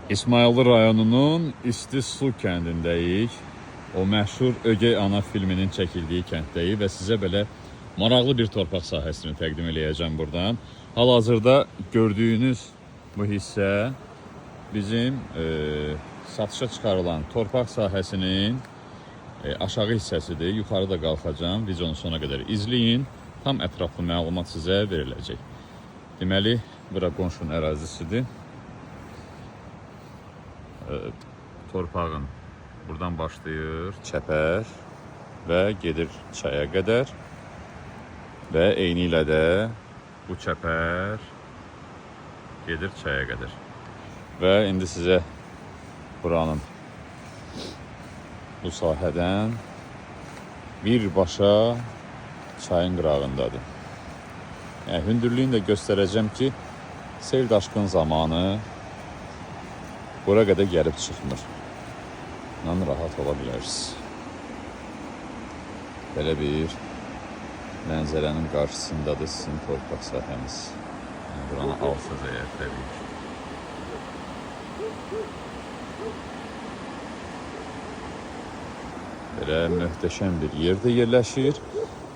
İsmayıllı rayonunun İstisu kəndindəyik. O məşhur Ögey Ana filminin çəkildiyi kənddəyik və sizə belə maraqlı bir torpaq sahəsini təqdim eləyəcəm buradan. Hal-hazırda gördüyünüz bu hissə bizim satışa çıxarılan torpaq sahəsinin aşağı hissəsidir. Yuxarıda qalxacam. Videonun sonuna qədər izləyin. Tam ətraflı məlumat sizə veriləcək. Deməli, bura qonşunun ərazisidir. Torpağın buradan başlayır çəpər və gedir çaya qədər və eyni ilə də bu çəpər gedir çaya qədər. Və indi sizə buranın bu sahədən birbaşa çayın qırağındadır. Yəni, hündürlüyünü də göstərəcəm ki, sel daşqın zamanı bura qədər gəlib çıxmır. Bundan rahat ola bilərsiniz. Belə bir mənzərənin qarşısındadır sizin torpaq sahəniz. Yəni, buranı alsız əgər təbii ki. Belə möhtəşəm bir yerdə yerləşir.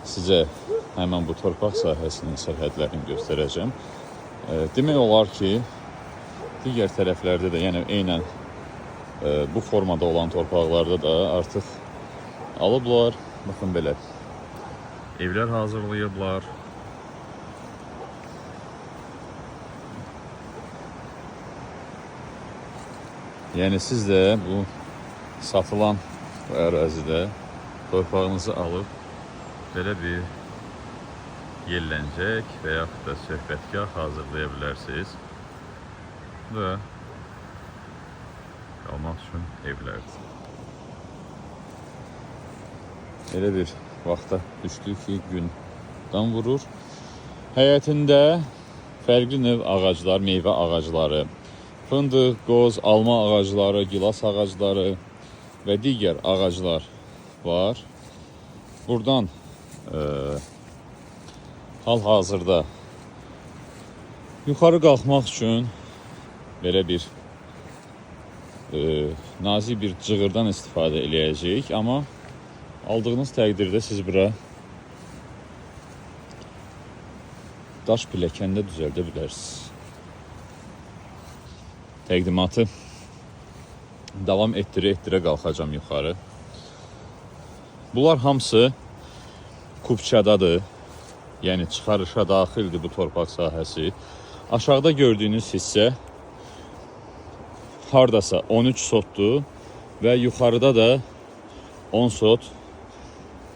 Sizə həmən bu torpaq sahəsinin sərhədlərini göstərəcəm. Demək olar ki, digər tərəflərdə də, yəni eynən bu formada olan torpaqlarda da artıq alıblar. Baxın belə, evlər hazırlayıblar. Yəni siz də bu satılan bu ərazidə torpağınızı alıb belə bir yerləncək və yaxud da söhbətgah hazırlaya bilərsiniz. Və qalmaq üçün evlərdir. Elə bir vaxta düşdük ki, gün dan vurur. Həyətində fərqli növ ağaclar, meyvə ağacları, fındıq, qoz, alma ağacları, gilas ağacları və digər ağaclar var. Buradan hal-hazırda yuxarı qalxmaq üçün belə bir nazik bir cığırdan istifadə eləyəcəyik. Amma aldığınız təqdirdə siz bura daş pilləkəndə düzəldə bilərsiniz. Təqdimatı davam etdirə qalxacam yuxarı. Bunlar hamısı kubçadadır. Yəni çıxarışa daxildir bu torpaq sahəsi. Aşağıda gördüyünüz hissə hardasa 13 sotdur və yuxarıda da 10 sot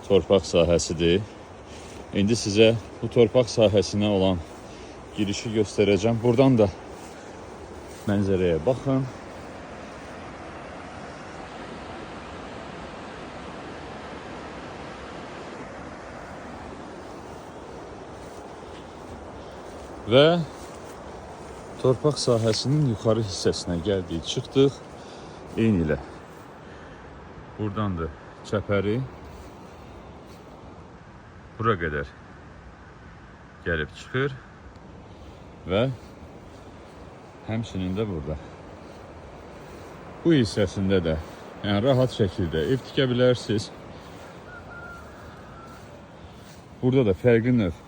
torpaq sahəsidir. İndi sizə bu torpaq sahəsinə olan girişi göstərəcəm. Buradan da mənzərəyə baxın. Və torpaq sahəsinin yuxarı hissəsinə gəldik, çıxdıq. Eyni ilə buradan da çəpəri bura qədər gəlib çıxır və həmçinin də burada. Bu hissəsində də yəni rahat şəkildə ev tikə bilərsiniz. Burada da fərqli növ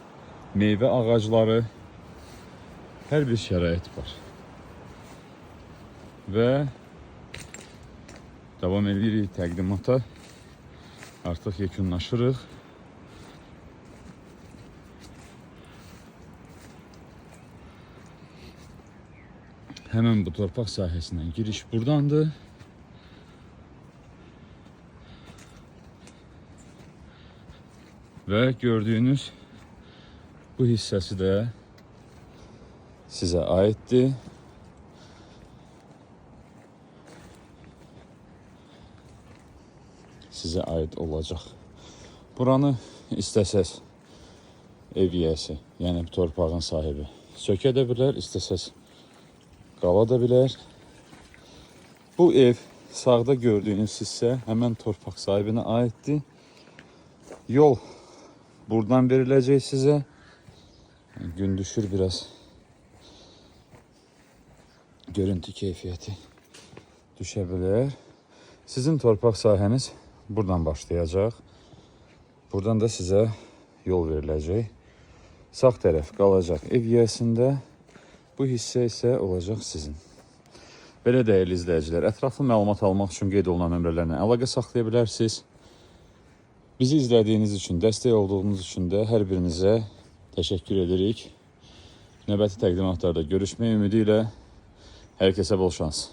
meyvə ağacları, hər bir şərait var. Və davam edirik təqdimata. Artıq yekunlaşırıq. Həmən bu torpaq sahəsindən giriş buradandır. Və gördüyünüz bu hissəsi də sizə aiddir. Sizə aid olacaq. Buranı istəsəz ev yiyəsi, yəni torpağın sahibi sökə də bilər, istəsəz qala da bilər. Bu ev, sağda gördüyünüz hissə həmən torpaq sahibinə aiddir. Yol buradan veriləcək sizə. Gün düşür biraz. Görüntü keyfiyeti düşə bilər. Sizin torpaq sahəniz buradan başlayacaq. Buradan da sizə yol veriləcək. Sağ tərəf qalacaq ev yiyəsində. Bu hissə isə olacaq sizin. Belə dəyərli izləyicilər, ətraflı məlumat almaq üçün qeyd olunan nömrələrlə əlaqə saxlaya bilərsiniz. Bizi izlədiyiniz üçün, dəstək olduğunuz üçün də hər birinizə təşəkkür edirik. Növbəti təqdimatlarda görüşmək ümidi ilə hər kəsə bol şans.